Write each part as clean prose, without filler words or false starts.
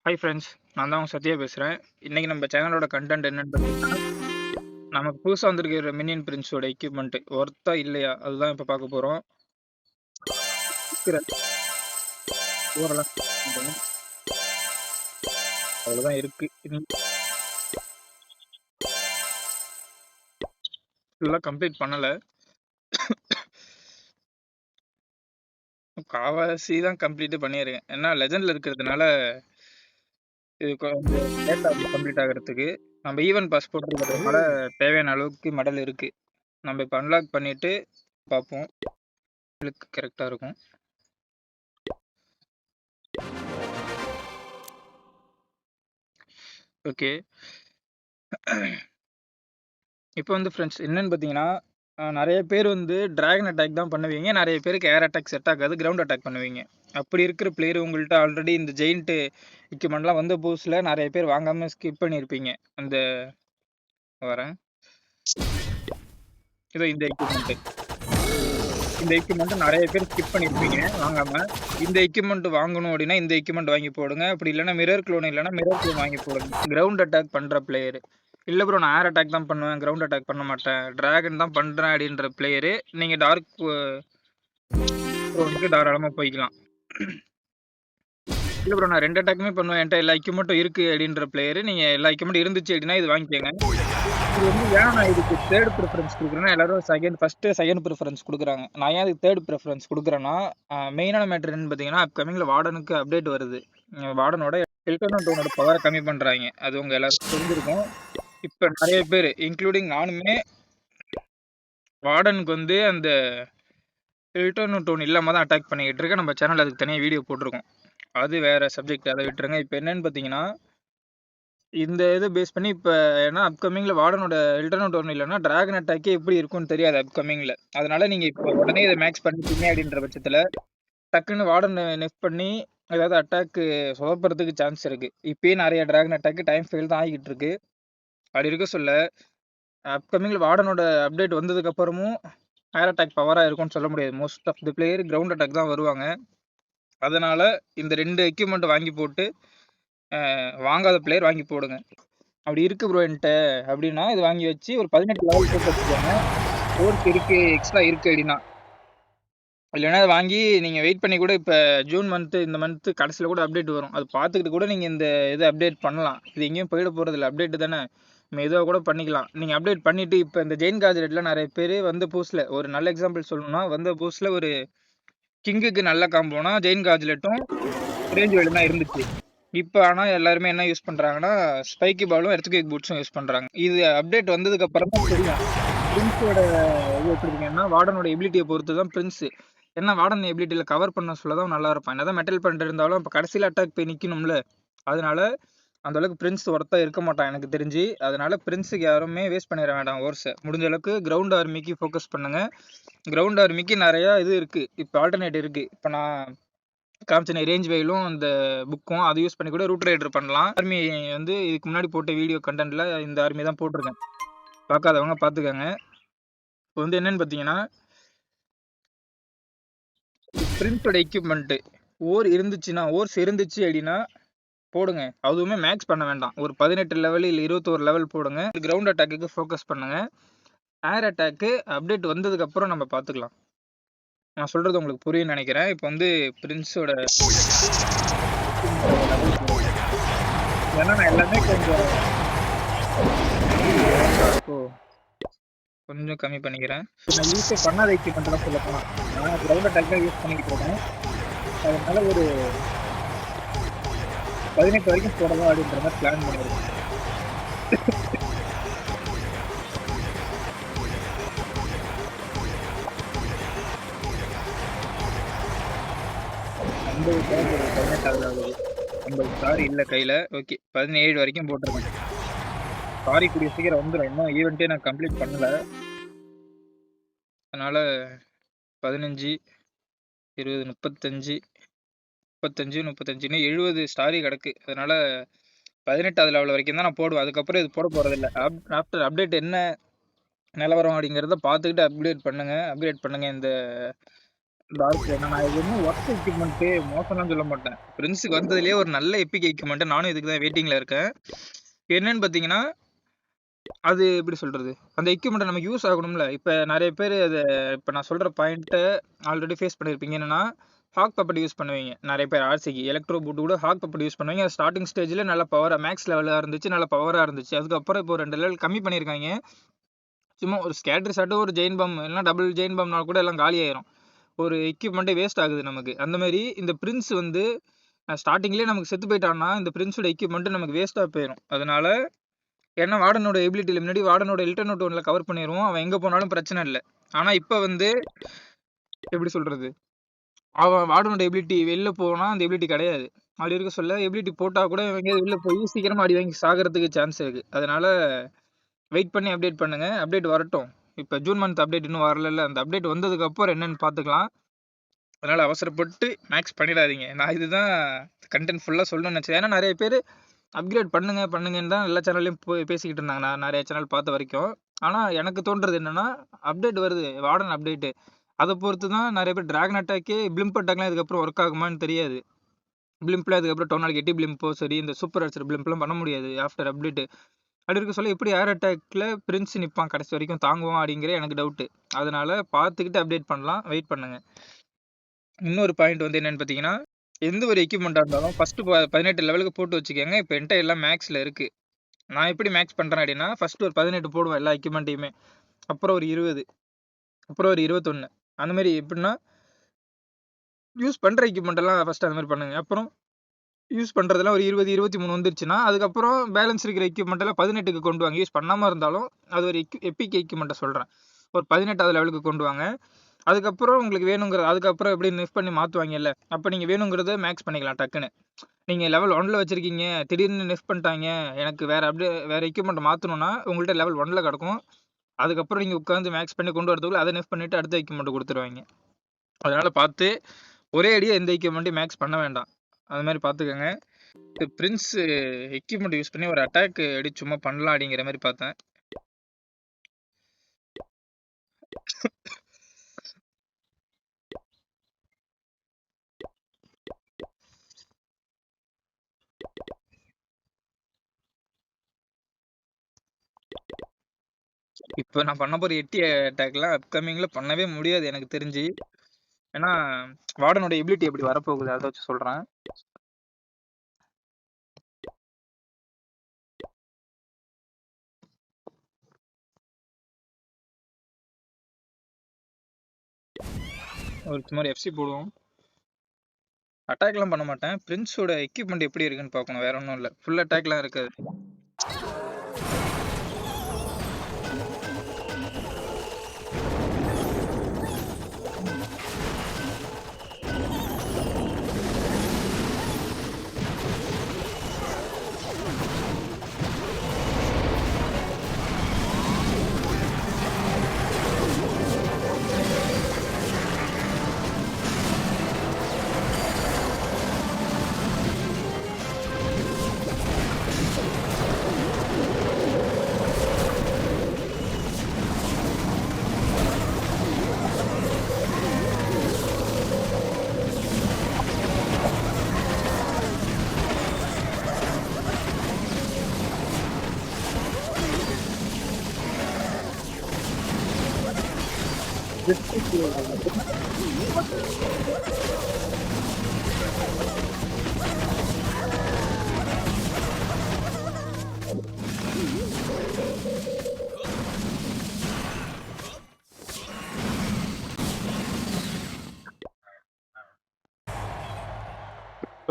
Hi friends, நான் தான் உங்க சத்யா பேசுறேன். இன்னைக்கு நம்ம சேனலோட கன்டென்ட் என்னன்னு பார்த்தீங்கன்னா, நமக்கு புதுசா வந்திருக்கிற மினியன் பிரின்ஸோட எக்யூப்மெண்ட் ஒர்த்தா இல்லையா? அதுதான் இப்ப பார்க்க போறோம். இருக்கிற ஓரெல்லாம் அவ்வளோதான் இருக்கு. ஃபுல்லா கம்ப்ளீட் பண்ணல. காவாசி தான் கம்ப்ளீட் பண்ணியிருக்கேன். ஏன்னா லெஜெண்ட்ல இருக்கிறதுனால இது கொஞ்சம் லேட் ஆகும் கம்ப்ளீட் ஆகுறதுக்கு. நம்ம ஈவென்ட் பாஸ் போட்டிருக்கிறதுனால தேவையான அளவுக்கு மெடல் இருக்கு. நம்ம இப்ப அன்லாக் பண்ணிட்டு பார்ப்போம். கரெக்ட்டா இருக்கும். ஓகே. இப்போ வந்து ஃப்ரெண்ட்ஸ் என்னன்னு பார்த்தீங்கன்னா, நெறைய பேர் வந்து டிராகன் அட்டாக் தான் பண்ணுவீங்க. நெறைய பேருக்கு ஏர் அட்டாக் செட் ஆகாது. கிரவுண்ட் அட்டாக் பண்ணுவீங்க. அப்படி இருக்கிற பிளேயர் உங்கள்ட்ட ஆல்ரெடி இந்த ஜெயண்ட் எக்யூப்மெண்ட்லாம் வந்த புதுசுல நெறைய பேர் வாங்காம ஸ்கிப் பண்ணியிருப்பீங்க. அந்த வரேன். இதோ இந்த எக்யூப்மெண்ட். இந்த எக்யூப்மெண்ட் நெறைய பேர் ஸ்கிப் பண்ணியிருப்பீங்க வாங்காம. இந்த எக்யூப்மெண்ட் வாங்கணும் அப்படின்னா, இந்த எக்யூப்மெண்ட் வாங்கி போடுங்க. அப்படி இல்லன்னா மிரர் க்ளோன் இல்லன்னா மிரர் க்ளோன் வாங்கி போடுங்க. கிரவுண்ட் அட்டாக் பண்ற பிளேயர். இல்ல ப்ரோ நான் ஏர் அட்டாக் தான் பண்ணுவேன். கிரவுண்ட் அட்டாக் பண்ண மாட்டேன். டிராகன் தான் பண்றேன் அப்படின்ற பிளேயர் நீங்க டார்க் க்ளோனுக்கு தாராளமா போய்க்கலாம். இல்ல ப்ரோ நான் 2 அட்டாக்குமே பண்ணுவேன். என்ட்ட எல்லா எக்யூப்மெண்ட்டும் இருக்கு அப்படின்ற பிளேயர் நீங்க எல்லா எக்யூப்மெண்ட் இருந்துச்சு அப்படின்னா இது வாங்கிக்கோங்க. இது வந்து ஏன் நான் இதுக்கு 3rd பிரிஃபரன்ஸ் குடுக்குறேன்னா, எல்லாரும் செகண்ட் பிரிஃபரன்ஸ் குடுக்குறாங்க. நான் ஏன் இதுக்கு 3rd பிரிஃபரன்ஸ் குடுக்குறேன்னா, மெயினான மேட்டர் என்னன்னு பார்த்தீங்கன்னா, அப்கமிங்ல வார்டனுக்கு அப்டேட் வருது. வார்டனோட எல்டர்னல் டோனோட பவர கம்மி பண்றாய்ங்க. அது உங்க எல்லாருக்கும் தெரிஞ்சிருக்கும். இப்ப நெறைய பேரு இன்க்ளூடிங் நானுமே வார்டனுக்கு வந்து அந்த எல்டர்னல் டோன் இல்லாம தான் அட்டாக் பண்ணிக்கிட்டு இருக்கேன். நம்ம சேனல்ல அதுக்கு தனியா வீடியோ போட்டுருக்கோம். அது வேற சப்ஜெக்ட் அத விட்டுருங்க. இப்ப என்னன்னு பார்த்தீங்கன்னா இந்த இத பேஸ் பண்ணி இப்ப ஏன்னா அப்கமிங்ல வார்டனோட எல்டர்னல் டோர்ன் இல்லன்னா, டிராகன் அட்டாக்கே எப்படி இருக்கும்னு தெரியாது அப்கமிங்ல. அதனால நீங்க இப்ப உடனே இத மேக்ஸ் பண்ணிட்டீங்க அப்படின்ற பட்சத்துல, டக்குன்னு வார்டன நெஃப் பண்ணி ஏதாவது அட்டாக் சொதப்புறதுக்கு சான்ஸ் இருக்கு. இப்பயே நெறைய டிராகன் அட்டாக் டைம் ஃபெயில் தான் ஆகிட்டு இருக்கு. அப்படி இருக்க சொல்ல, அப்கமிங்ல வார்டனோட அப்டேட் வந்ததுக்கு அப்புறமும் ஏர் அட்டாக் பவரா இருக்கும்னு சொல்ல முடியாது. Most of the player ground attack தான் வருவாங்க. அதனால இந்த 2 எக்யூப்மெண்ட் வாங்கி போட்டு, வாங்காத பிளேயர் வாங்கி போடுங்க. அப்படி இருக்கு ப்ரோ என்ட்ட அப்படின்னா, இது வாங்கி வச்சு ஒரு 18 லெவல் போட்டு வச்சுக்கோங்க. ஃபோர்ஸ் இருக்கு, எக்ஸ்ட்ரா இருக்கு அப்படின்னா. இல்லன்னா அத வாங்கி நீங்க வெயிட் பண்ணி கூட இப்ப ஜூன் இந்த மந்த் கடைசில கூட அப்டேட் வரும். அது பார்த்துக்கிட்டு கூட நீங்க இந்த இத அப்டேட் பண்ணலாம். இது எங்கேயும் போயிட போறதில்ல. அப்டேட் தானே. மெதுவா கூட பண்ணிக்கலாம். நீங்க அப்டேட் பண்ணிட்டு இப்ப இந்த ஜெயின் காஜெட்ல நெறைய பேரு வந்த புதுசுல ஒரு நல்ல எக்ஸாம்பிள் சொல்லணும்னா, வந்த புதுசுல ஒரு கிங்குக்கு நல்ல காம்போனா ஜெயின் காஜ்லெட்டும், ரேஞ்ச் வேல்டும் தான் இருந்துச்சு. இப்ப ஆனா எல்லாருமே என்ன யூஸ் பண்றாங்கன்னா, ஸ்பைக்கி பாலும், எர்த்குவேக் பூட்ஸும் யூஸ் பண்றாங்க. இது அப்டேட் வந்ததுக்கு அப்புறம் தான் தெரியும். பிரின்ஸோட இது எப்படி இருக்குன்னா, வார்டனோட எபிலிட்டிய பொறுத்து தான் பிரின்ஸ். ஏன்னா வார்டன் எபிலிட்டில கவர் பண்ண சொல்ல தான் நல்லா இருப்பான். என்னதான் மெட்டல் பண்ணிட்டு இருந்தாலும், இப்ப கடைசில அட்டாக் போய் நிக்கணும்ல. அதனால அந்த அளவுக்கு பிரின்ஸ் ஒர்த்தா இருக்க மாட்டான் எனக்கு தெரிஞ்சு. அதனால பிரின்ஸுக்கு யாருமே வேஸ்ட் பண்ணிற வேண்டாம் ஓர்ஸ. முடிஞ்ச அளவுக்கு கிரவுண்ட் ஆர்மிக்கு ஃபோக்கஸ் பண்ணுங்க. கிரவுண்ட் ஆர்மிக்கு நெறைய இது இருக்கு. இப்ப ஆல்டர்னேட் இருக்கு. இப்ப நான் காமிச்சனே ரேஞ்ச் வெயிலும் அந்த புக்கும் அத யூஸ் பண்ணி கூட ரூட் ரைடர் பண்ணலாம். ஆர்மி வந்து இதுக்கு முன்னாடி போட்ட வீடியோ கன்டென்ட்ல இந்த ஆர்மி தான் போட்டிருக்கேன். பார்க்காதவங்க பார்த்துக்கங்க. இப்போ வந்து என்னன்னு பார்த்தீங்கன்னா, பிரின்ஸோட எக்யூப்மெண்ட் ஓர்ஸ் இருந்துச்சு அப்படின்னா போடுங்க. அதுவுமே மேக்ஸ் பண்ண வேண்டாம். ஒரு 18 லெவல் இல்ல 21 லெவல் போடுங்க. கிரவுண்ட் அட்டாக்குக்கு ஃபோக்கஸ் பண்ணுங்க. ஏர் அட்டாக்கு அப்டேட் வந்ததுக்கு அப்புறம் நம்ம பார்த்துக்கலாம். நான் சொல்றது உங்களுக்கு புரியும்னு நினைக்கிறேன். இப்போ வந்து பிரின்ஸோட ஏன்னா நான் எல்லாமே கொஞ்சம் கம்மி பண்ணிக்கிறேன். நான் யூஸே பண்ணாத எக்யூப்மெண்ட் தான் சொல்லப்போனா. நான் கிரவுண்ட் அட்டாக் தான் யூஸ் பண்ணிக்கிட்டு இருக்கேன். அதனால ஒரு 18 வரைக்கும் போடலாம் அப்படின்ற மாதிரி பிளான் பண்ணியிருக்கேன். ஐம்பது ஸ்டார் 18வது ஆகுது. 50 ஸ்டார் இல்ல கையில. ஓகே 17 வரைக்கும் போட்டுருக்கேன். சாரி கூடிய சீக்கிரம் வந்துரும். இன்னும் ஈவென்ட்டே நான் கம்ப்ளீட் பண்ணல. அதனால 15, 20, 35, 35 70 ஸ்டாரே கிடக்கு. அதனால 18வது லெவல் வரைக்கும் தான் நான் போடுவேன். அதுக்கப்புறம் இது போட போறதில்ல. ஆஃப்டர் அப்டேட் என்ன நிலவரம் அப்படிங்கிறத பார்த்துக்கிட்டு அப்கிரேட் பண்ணுங்க. இந்த டார்க் ஏன்னா நான் இது இன்னும் ஒர்க் எக்யூப்மெண்ட் மோசம்லாம் சொல்ல மாட்டேன். பிரின்ஸுக்கு வந்ததுலயே ஒரு நல்ல எபிக் எக்யூப்மெண்ட். நானும் இதுக்கு தான் வெயிட்டிங்ல இருக்கேன். என்னன்னு பார்த்தீங்கன்னா, அது எப்படி சொல்றது? அந்த எக்யூப்மெண்ட் நமக்கு யூஸ் ஆகணும்ல. இப்ப நெறைய பேரு இப்ப நான் சொல்ற பாயிண்ட்ட ஆல்ரெடி ஃபேஸ் பண்ணியிருப்பீங்க. என்னன்னா, ஹாக் பப்பட் யூஸ் பண்ணுவீங்க. நெறைய பேர் ஆர்சிக்கு எலக்ட்ரோ பூட் கூட ஹாக் பப்பட் யூஸ் பண்ணுவீங்க. அது ஸ்டார்ட்டிங் ஸ்டேஜ்ல நல்ல பவரா மேக்ஸ் லெவலா இருந்துச்சு. நல்ல பவரா இருந்துச்சு. அதுக்கப்புறம் இப்போ 2 லெவல் கம்மி பண்ணியிருக்காய்ங்க. சும்மா ஒரு ஸ்கேட்டர் ஷாட், ஒரு ஜெயின் பம் இல்லன்னா டபுள் ஜெயின் பம்னா கூட எல்லாம் காலியாயிரும். ஒரு எக்யூப்மெண்ட்டே வேஸ்ட் ஆகுது நமக்கு. அந்த மாரி இந்த பிரின்ஸ் வந்து ஸ்டார்ட்டிங்லயே நமக்கு செத்து போயிட்டான்னா, இந்த பிரின்ஸோட எக்யூப்மெண்ட் நமக்கு வேஸ்ட்டா போயிரும். அதனால ஏன்னா வார்டனோட எபிலிட்டில முன்னாடி வார்டனோட எல்டர்னேட் ஒன்ல கவர் பண்ணிருவோம். அவன் எங்க போனாலும் பிரச்சனை இல்ல. ஆனா இப்ப வந்து எப்படி சொல்றது? அவன் வார்டனோட எபிலிட்டி வெளில போனா அந்த எபிலிட்டி கிடையாது. அப்படி இருக்க சொல்ல எபிலிட்டி போட்டா கூட இவன் எங்கேயாவது வெளில போய் சீக்கிரமா அடி வாங்கி சாகறதுக்கு சான்ஸ் இருக்கு. அதனால வெயிட் பண்ணி அப்டேட் பண்ணுங்க. அப்டேட் வரட்டும். இப்ப ஜூன் மந்த் அப்டேட் இன்னும் வரலல்ல. அந்த அப்டேட் வந்ததுக்கு அப்புறம் என்னன்னு பார்த்துக்கலாம். அதனால அவசரப்பட்டு மேக்ஸ் பண்ணிடாதீங்க. நான் இதுதான் கன்டென்ட் ஃபுல்லா சொல்லணும்னு நினைச்சேன். ஏன்னா நெறைய பேரு அப்கிரேட் பண்ணுங்க பண்ணுங்கன்னு தான் எல்லா சேனல்லயும் பேசிக்கிட்டு இருந்தாங்க. நான் நெறைய சேனல் பார்த்த வரைக்கும். ஆனா எனக்கு தோன்றது என்னன்னா, அப்டேட் வருது. Warden update. அத பொறுத்து தான் நெறைய பேர் டிராகன் அட்டாக்கே பிளிம்ப் அட்டாக்லாம் இதுக்கப்புறம் ஒர்க் ஆகுமான்னு தெரியாது. பிளிம்ப்ல அதுக்கப்புறம் டோர்னாலுக்கு எட்டி பிளிம்போ சரி, இந்த சூப்பர் அடிச்சர் பிளிம்ப்லாம் பண்ண முடியாது ஆஃப்டர் அப்டேட். அப்படி இருக்க சொல்ல எப்படி ஏர் அட்டாக்ல பிரின்ஸ் நிப்பான் கடைசி வரைக்கும் தாங்குவான் அப்படிங்கிற எனக்கு டவுட். அதனால பார்த்துக்கிட்டு அப்டேட் பண்ணலாம். வெயிட் பண்ணுங்க. இன்னொரு பாயிண்ட் வந்து என்னன்னு பார்த்தீங்கன்னா, எந்த ஒரு எக்யூப்மெண்ட்டா இருந்தாலும் ஃபர்ஸ்ட் 18 லெவலுக்கு போட்டு வச்சுக்கோங்க. இப்ப என்ட்ட எல்லாம் மேக்ஸ்ல இருக்கு. நான் எப்படி மேக்ஸ் பண்றேன் அப்படின்னா, ஃபர்ஸ்ட் ஒரு 18 போடுவேன் எல்லா எக்யூப்மெண்ட்டையுமே. அப்புறம் ஒரு 20, அப்புறம் ஒரு 21. அந்த மாரி எப்படின்னா, யூஸ் பண்ற எக்யூப்மெண்ட் எல்லாம் ஃபர்ஸ்ட் அந்த மாரி பண்ணுங்க. அப்புறம் யூஸ் பண்றதெல்லாம் ஒரு 20, 23 வந்துருச்சுன்னா, அதுக்கப்புறம் பேலன்ஸ் இருக்கிற எக்யூப்மெண்ட் எல்லாம் 18க்கு கொண்டு வாங்க. யூஸ் பண்ணாம இருந்தாலும், அது ஒரு எபிக் எக்யூப்மெண்ட்ட சொல்றேன். ஒரு 18வது லெவலுக்கு கொண்டு வாங்க. அதுக்கப்புறம் உங்களுக்கு வேணுங்கிறது அதுக்கப்புறம் எப்படி நெஃப் பண்ணி மாத்துவாங்கல்ல, அப்ப நீங்க வேணுங்கிறத மேக்ஸ் பண்ணிக்கலாம் டக்குன்னு. நீங்க லெவல் 1ல வச்சிருக்கீங்க, திடீர்னு நெஃப் பண்ணிட்டாங்க, எனக்கு வேற எக்யூப்மெண்ட் மாத்தணும்னா, உங்கள்ட்ட லெவல் 1ல கெடக்கும். அதுக்கப்புறம் நீங்க உட்கார்ந்து மேக்ஸ் பண்ணி கொண்டு வரதுக்குள்ள அத நெஃப் பண்ணிட்டு அடுத்த எக்யூப்மெண்ட் குடுத்துருவாய்ங்க. அதனால பார்த்து ஒரே அடியா எந்த எக்யூப்மெண்ட்டையும் மேக்ஸ் பண்ண வேண்டாம். அது மாரி பார்த்துக்கங்க. பிரின்ஸ் எக்யூப்மெண்ட் யூஸ் பண்ணி ஒரு அட்டாக் எப்படி சும்மா பண்ணலாம் அப்படிங்கிற மாதிரி பார்த்தேன். இப்போ நான் பண்ண போற எட்டி அட்டாக்லாம் அப்கமிங்ல பண்ணவே முடியாது எனக்கு தெரிஞ்சு. ஏன்னா வார்டனோட எபிலிட்டி எப்படி வரப்போகுது அதை வச்சு சொல்றேன். ஒரு சும்மா எஃப்சி போடுவோம். அட்டாக்லாம் பண்ண மாட்டேன். பிரின்ஸோட எக்யூப்மெண்ட் எப்படி இருக்குன்னு பார்க்கணும். வேற ஒன்றும் இல்லை. ஃபுல் அட்டாக்லாம் இருக்காது.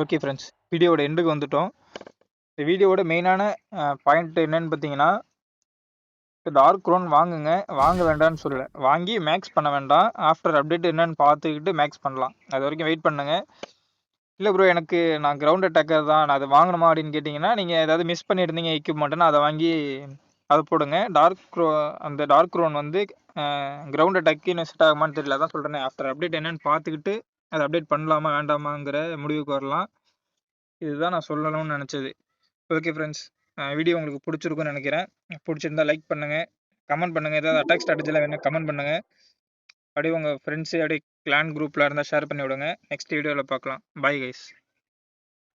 ஓகே ஃப்ரெண்ட்ஸ், வீடியோவோட எண்டுக்கு வந்துட்டோம். இந்த வீடியோவோட மெயினான பாயிண்ட் என்னன்னு பார்த்தீங்கன்னா, டார்க் க்ரோன் வாங்குங்க. வாங்க வேண்டாம்னு சொல்லல. வாங்கி மேக்ஸ் பண்ண வேண்டாம். ஆஃப்டர் அப்டேட் என்னன்னு பார்த்துக்கிட்டு மேக்ஸ் பண்ணலாம். அது வரைக்கும் வெயிட் பண்ணுங்க. இல்லை ப்ரோ, எனக்கு நான் கிரவுண்ட் அட்டாக்கர் தான், நான் அதை வாங்கணுமா அப்படின்னு கேட்டிங்கன்னா, நீங்கள் ஏதாவது மிஸ் பண்ணியிருந்தீங்க எக்யூப்மெண்ட்னா அதை வாங்கி அதை போடுங்க. அந்த டார்க் க்ரோன் வந்து கிரவுண்ட் அட்டாக்கு இன்னும் செட் ஆகுமான்னு தெரியல. அதான் சொல்கிறேன். ஆஃப்டர் அப்டேட் என்னன்னு பார்த்துக்கிட்டு அதை அப்டேட் பண்ணலாமா வேண்டாமாங்கிற முடிவுக்கு வரலாம். இதுதான் நான் சொல்லணும்னு நினச்சது. ஓகே ஃப்ரெண்ட்ஸ், வீடியோ உங்களுக்கு பிடிச்சிருக்குன்னு நினைக்கிறேன். பிடிச்சிருந்தா லைக் பண்ணுங்கள், கமெண்ட் பண்ணுங்கள். ஏதாவது அட்டாக் ஸ்ட்ராட்டஜிலாம் வேணால் கமெண்ட் பண்ணுங்கள். அப்படியே உங்கள் ஃப்ரெண்ட்ஸு அப்படியே கிளான் குரூப்பில் இருந்தால் ஷேர் பண்ணி விடுங்க. நெக்ஸ்ட் வீடியோவில் பார்க்கலாம். Bye guys.